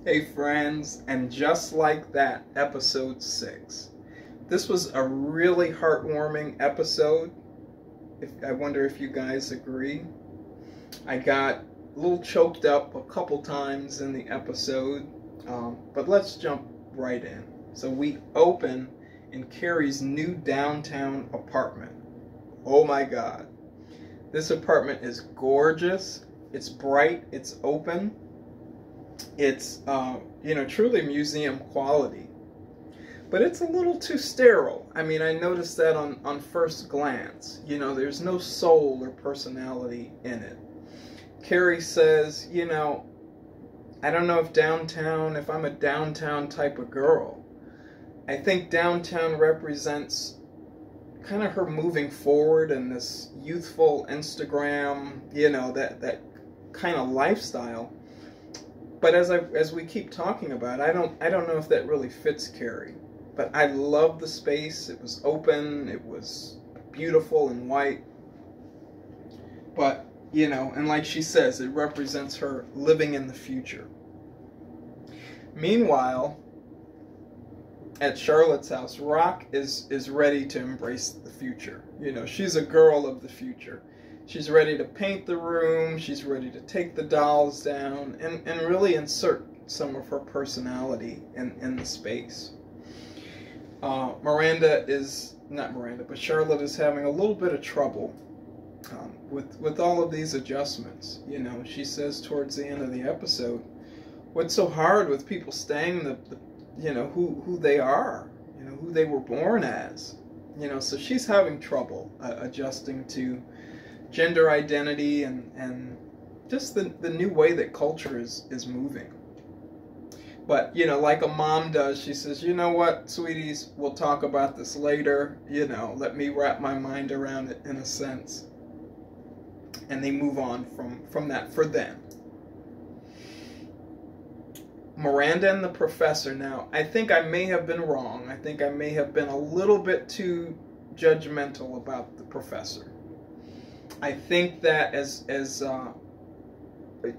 Hey friends, and just like that, episode 6. This was a really heartwarming episode. I wonder if you guys agree. I got a little choked up a couple times in the episode, but let's jump right in. So we open in Carrie's new downtown apartment. Oh my God. This apartment is gorgeous. It's bright. It's open. It's, truly museum quality. But it's a little too sterile. I mean, I noticed that on first glance. There's no soul or personality in it. Carrie says, I don't know if I'm a downtown type of girl. I think downtown represents kind of her moving forward in this youthful Instagram, that kind of lifestyle. But as we keep talking about it, I don't know if that really fits Carrie. But I love the space. It was open. It was beautiful and white. But, and like she says, it represents her living in the future. Meanwhile, at Charlotte's house, Rock is ready to embrace the future. She's a girl of the future. She's ready to paint the room, she's ready to take the dolls down, and really insert some of her personality in the space. Charlotte is having a little bit of trouble with all of these adjustments. She says towards the end of the episode, what's so hard with people staying who they are, who they were born as. So she's having trouble adjusting to gender identity and just the new way that culture is moving. But, like a mom does, she says, you know what, sweeties, we'll talk about this later. Let me wrap my mind around it in a sense. And they move on from that for them. Miranda and the professor. Now, I think I may have been wrong. I think I may have been a little bit too judgmental about the professor. I think that as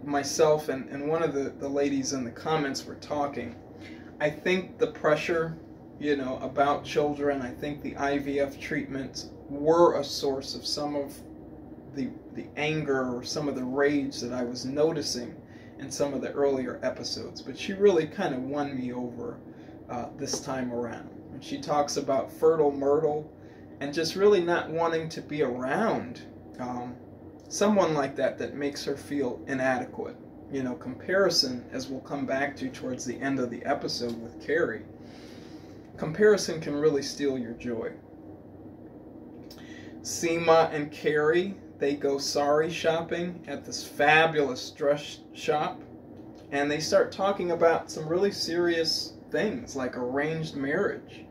myself and one of the ladies in the comments were talking, I think the pressure, about children, I think the IVF treatments were a source of some of the anger or some of the rage that I was noticing in some of the earlier episodes. But she really kind of won me over this time around. When she talks about fertile myrtle and just really not wanting to be around someone like that makes her feel inadequate. Comparison, as we'll come back to towards the end of the episode with Carrie, comparison can really steal your joy. Seema and Carrie, they go sari shopping at this fabulous dress shop, and they start talking about some really serious things like arranged marriage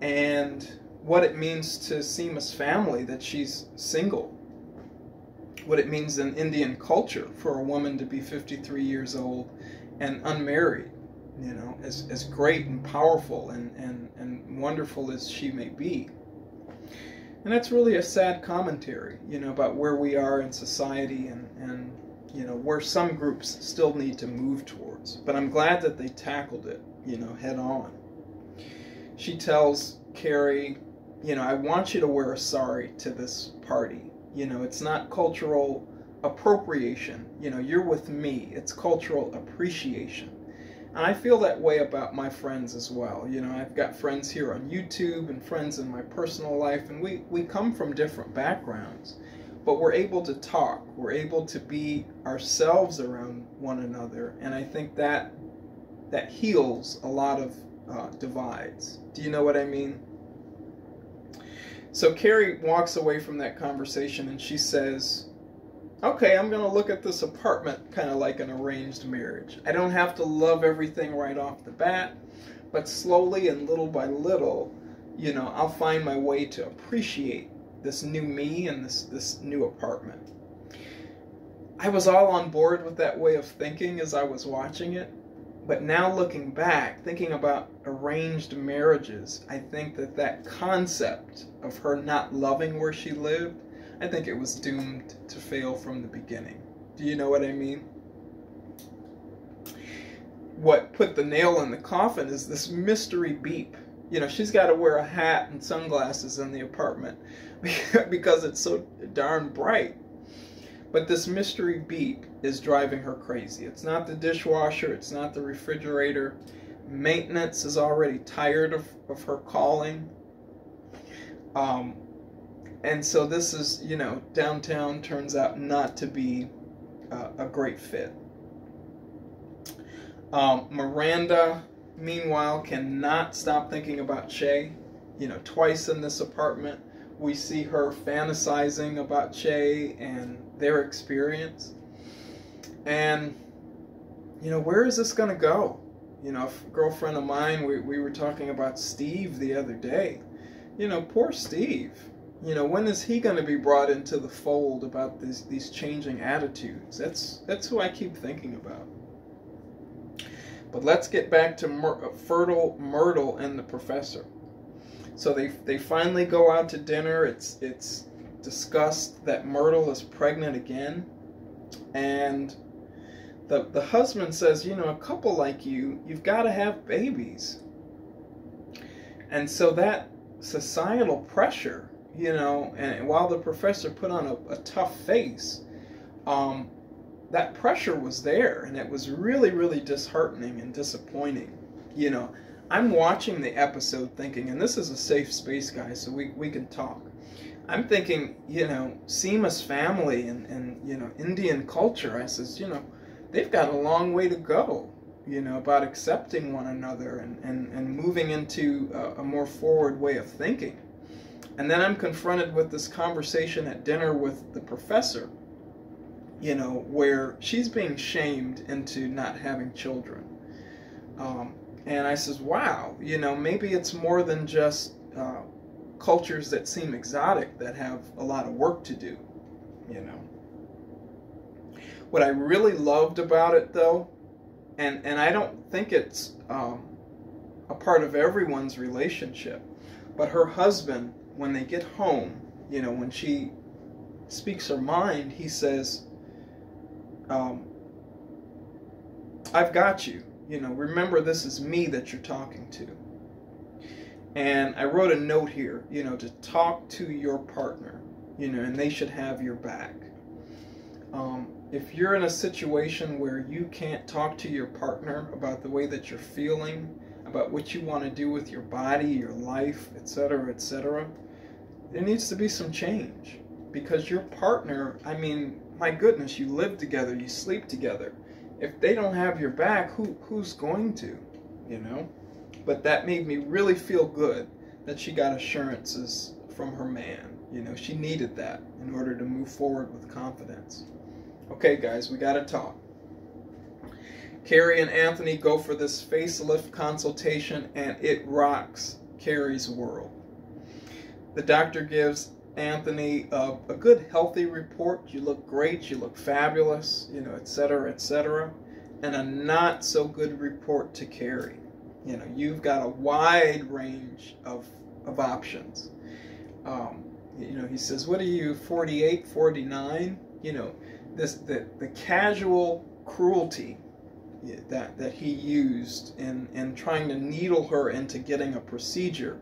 and what it means to Seema's family that she's single, what it means in Indian culture for a woman to be 53 years old and unmarried, as great and powerful and wonderful as she may be. And that's really a sad commentary, about where we are in society and where some groups still need to move towards. But I'm glad that they tackled it, head on. She tells Carrie, I want you to wear a sari to this party. It's not cultural appropriation. You're with me. It's cultural appreciation. And I feel that way about my friends as well. I've got friends here on YouTube and friends in my personal life, and we come from different backgrounds. But we're able to talk. We're able to be ourselves around one another. And I think that heals a lot of divides. Do you know what I mean? So Carrie walks away from that conversation and she says, okay, I'm going to look at this apartment kind of like an arranged marriage. I don't have to love everything right off the bat, but slowly and little by little, I'll find my way to appreciate this new me and this new apartment. I was all on board with that way of thinking as I was watching it. But now looking back, thinking about arranged marriages, I think that concept of her not loving where she lived, I think it was doomed to fail from the beginning. Do you know what I mean? what put the nail in the coffin is this mystery beep. You know, she's got to wear a hat and sunglasses in the apartment because it's so darn bright. But this mystery beep is driving her crazy. It's not the dishwasher. It's not the refrigerator. Maintenance is already tired of her calling. And so this is, you know, downtown turns out not to be a great fit. Miranda, meanwhile, cannot stop thinking about Che. You know, twice in this apartment, we see her fantasizing about Che and their experience. And, you know, where is this going to go? You know, a girlfriend of mine, we were talking about Steve the other day. You know, poor Steve. You know, when is he going to be brought into the fold about these changing attitudes? That's who I keep thinking about. But let's get back to fertile Myrtle and the professor. So they finally go out to dinner. It's discussed that Myrtle is pregnant again, and the husband says, you know, a couple like you've got to have babies. And so that societal pressure, you know, and while the professor put on a tough face, that pressure was there, and it was really, really disheartening and disappointing. You know, I'm watching the episode thinking, and this is a safe space, guys, so we can talk. I'm thinking, you know, Seema's family and you know, Indian culture, I says, you know, they've got a long way to go, you know, about accepting one another and moving into a more forward way of thinking. And then I'm confronted with this conversation at dinner with the professor, you know, where she's being shamed into not having children. And I says, wow, you know, maybe it's more than just cultures that seem exotic that have a lot of work to do, you know. What I really loved about it, though, and I don't think it's a part of everyone's relationship, but her husband, when they get home, you know, when she speaks her mind, he says, I've got you. You know, remember, this is me that you're talking to. And I wrote a note here, you know, to talk to your partner, you know, and they should have your back. If you're in a situation where you can't talk to your partner about the way that you're feeling, about what you want to do with your body, your life, etc., there needs to be some change. Because your partner, I mean, my goodness, you live together, you sleep together. If they don't have your back, who's going to, you know? But that made me really feel good that she got assurances from her man. You know, she needed that in order to move forward with confidence. Okay, guys, we got to talk. Carrie and Anthony go for this facelift consultation, and it rocks Carrie's world. The doctor gives Anthony a good, healthy report. You look great, you look fabulous, you know, etc., etc. And a not so good report to Carrie. You know, you've got a wide range of options. You know, he says, what are you, 48, 49? You know, the casual cruelty that he used in trying to needle her into getting a procedure,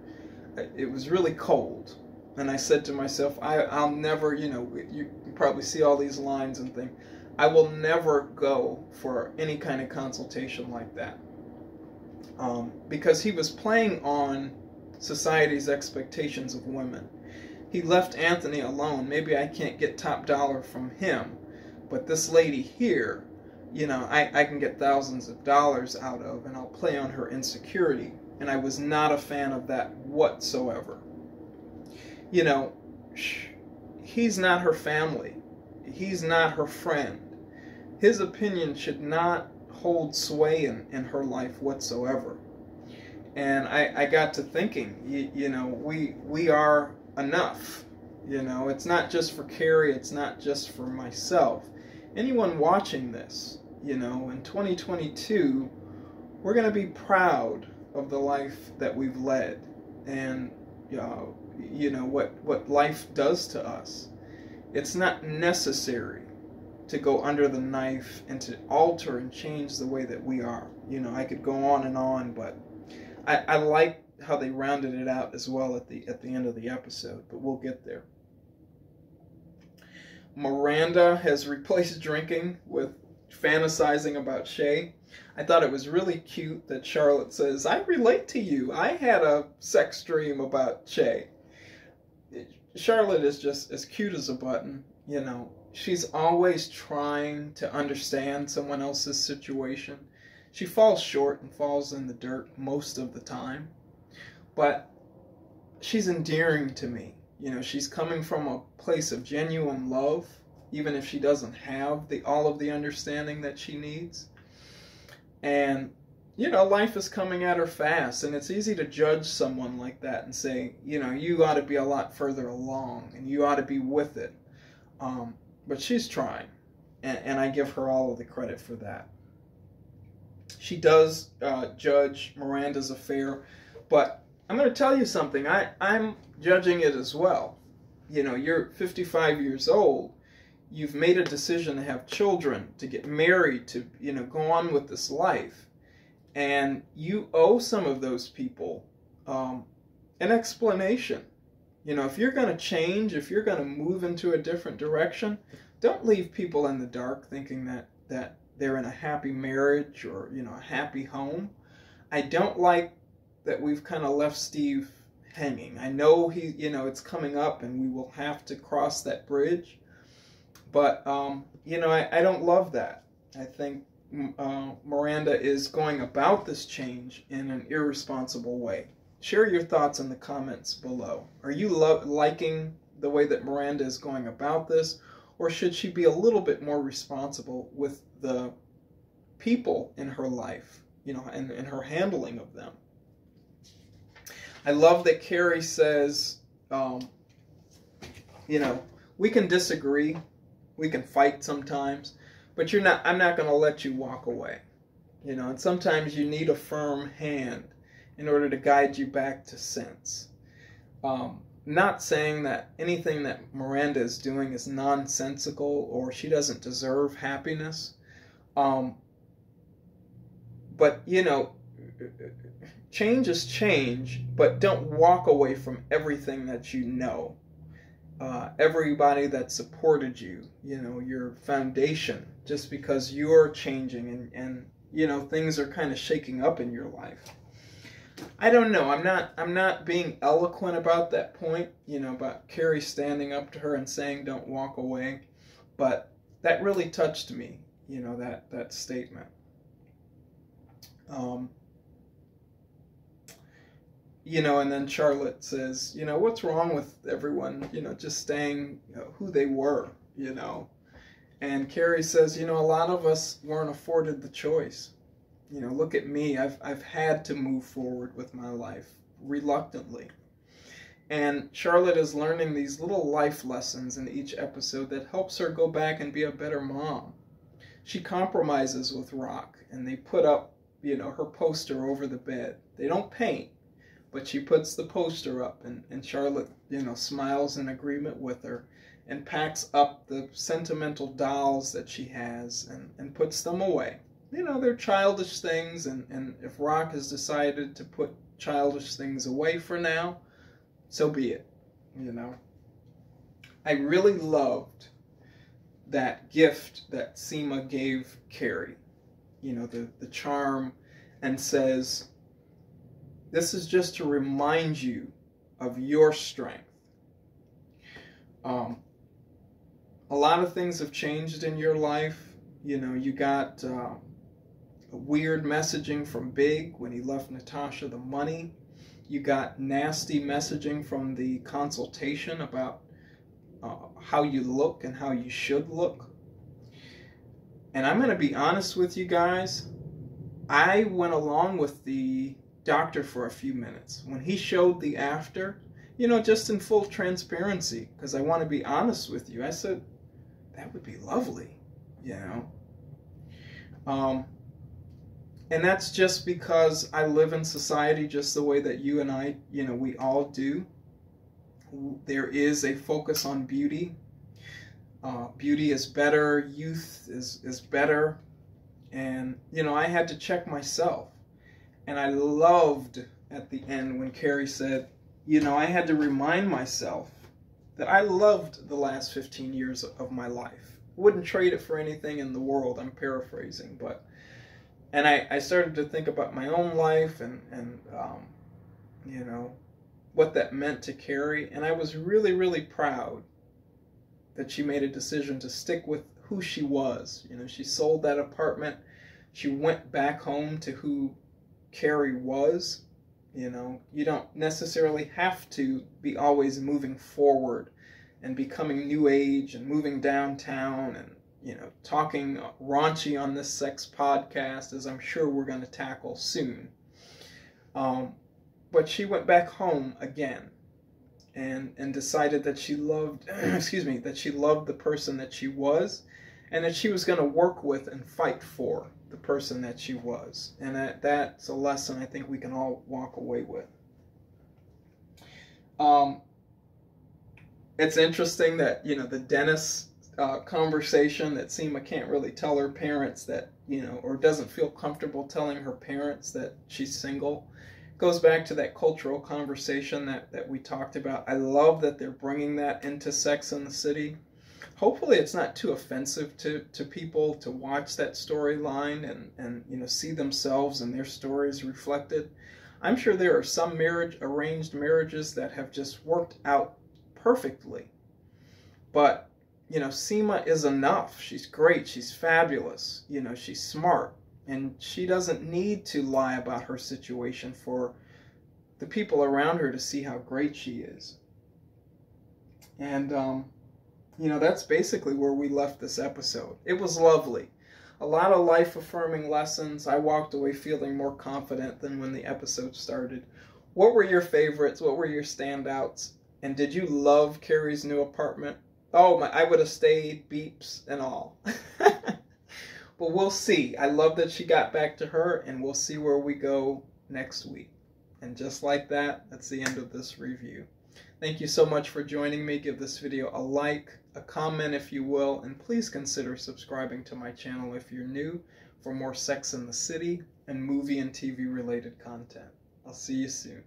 it was really cold. And I said to myself, I'll never, you know, you probably see all these lines and think, I will never go for any kind of consultation like that. Because he was playing on society's expectations of women. He left Anthony alone. Maybe I can't get top dollar from him, but this lady here, you know, I can get thousands of dollars out of, and I'll play on her insecurity. And I was not a fan of that whatsoever. You know, he's not her family. He's not her friend. His opinion should not hold sway in her life whatsoever. And I got to thinking, you know, we are enough. You know, it's not just for Carrie, it's not just for myself. Anyone watching this, you know, in 2022, we're going to be proud of the life that we've led, and you know what life does to us. It's not necessary to go under the knife and to alter and change the way that we are. You know, I could go on and on, but I like how they rounded it out as well at the end of the episode, but we'll get there. Miranda has replaced drinking with fantasizing about Shay. I thought it was really cute that Charlotte says, I relate to you. I had a sex dream about Shay. Charlotte is just as cute as a button, you know. She's always trying to understand someone else's situation. She falls short and falls in the dirt most of the time. But she's endearing to me. You know, she's coming from a place of genuine love, even if she doesn't have all of the understanding that she needs. And, you know, life is coming at her fast, and it's easy to judge someone like that and say, you know, you ought to be a lot further along, and you ought to be with it. But she's trying, and I give her all of the credit for that. She does judge Miranda's affair, but I'm going to tell you something. I'm judging it as well. You know, you're 55 years old. You've made a decision to have children, to get married, to, you know, go on with this life. And you owe some of those people an explanation. You know, if you're going to change, if you're going to move into a different direction, don't leave people in the dark thinking that they're in a happy marriage or, you know, a happy home. I don't like that we've kind of left Steve hanging. I know you know, it's coming up and we will have to cross that bridge. But, you know, I don't love that. I think Miranda is going about this change in an irresponsible way. Share your thoughts in the comments below. Are you liking the way that Miranda is going about this? Or should she be a little bit more responsible with the people in her life, you know, and her handling of them? I love that Carrie says, you know, we can disagree, we can fight sometimes, but I'm not going to let you walk away. You know, and sometimes you need a firm hand in order to guide you back to sense. Not saying that anything that Miranda is doing is nonsensical or she doesn't deserve happiness. But, you know, change is change, but don't walk away from everything that you know. Everybody that supported you, you know, your foundation, just because you're changing and you know, things are kind of shaking up in your life. I don't know. I'm not being eloquent about that point, you know, about Carrie standing up to her and saying don't walk away, but that really touched me, you know, that statement. You know, and then Charlotte says, you know, what's wrong with everyone, you know, just staying, you know, who they were, you know. And Carrie says, you know, a lot of us weren't afforded the choice. You know, look at me. I've had to move forward with my life reluctantly. And Charlotte is learning these little life lessons in each episode that helps her go back and be a better mom. She compromises with Rock, and they put up, you know, her poster over the bed. They don't paint, but she puts the poster up, and Charlotte, you know, smiles in agreement with her and packs up the sentimental dolls that she has and puts them away. You know, they're childish things, and if Rock has decided to put childish things away for now, so be it, you know. I really loved that gift that Seema gave Carrie, you know, the charm, and says, this is just to remind you of your strength. A lot of things have changed in your life. You know, you got weird messaging from Big when he left Natasha the money. You got nasty messaging from the consultation about how you look and how you should look. And I'm going to be honest with you guys. I went along with the doctor for a few minutes. When he showed the after, you know, just in full transparency, because I want to be honest with you, I said, that would be lovely, you know. And that's just because I live in society just the way that you and I, you know, we all do. There is a focus on beauty. beauty is better, youth is better. And, you know, I had to check myself. And I loved at the end when Carrie said, you know, I had to remind myself that I loved the last 15 years of my life. Wouldn't trade it for anything in the world. I'm paraphrasing, but, and I started to think about my own life and you know, what that meant to Carrie. And I was really, really proud that she made a decision to stick with who she was. You know, she sold that apartment. She went back home to who Carrie was. You know, you don't necessarily have to be always moving forward and becoming new age and moving downtown and, you know, talking raunchy on this sex podcast, as I'm sure we're going to tackle soon. But she went back home again and decided that she loved, excuse me, that she loved the person that she was, and that she was going to work with and fight for the person that she was. And that's a lesson I think we can all walk away with. It's interesting that, you know, the dentist conversation that Seema can't really tell her parents that, you know, or doesn't feel comfortable telling her parents that she's single, goes back to that cultural conversation that we talked about. I love that they're bringing that into Sex and the City. Hopefully it's not too offensive to people to watch that storyline and you know, see themselves and their stories reflected. I'm sure there are some arranged marriages that have just worked out perfectly. But, you know, Seema is enough. She's great. She's fabulous. You know, she's smart. And she doesn't need to lie about her situation for the people around her to see how great she is. And, you know, that's basically where we left this episode. It was lovely. A lot of life-affirming lessons. I walked away feeling more confident than when the episode started. What were your favorites? What were your standouts? And did you love Carrie's new apartment? Oh, I would have stayed, beeps and all. But we'll see. I love that she got back to her, and we'll see where we go next week. And just like that, that's the end of this review. Thank you so much for joining me. Give this video a like, a comment if you will, and please consider subscribing to my channel if you're new for more Sex and the City and movie and TV related content. I'll see you soon.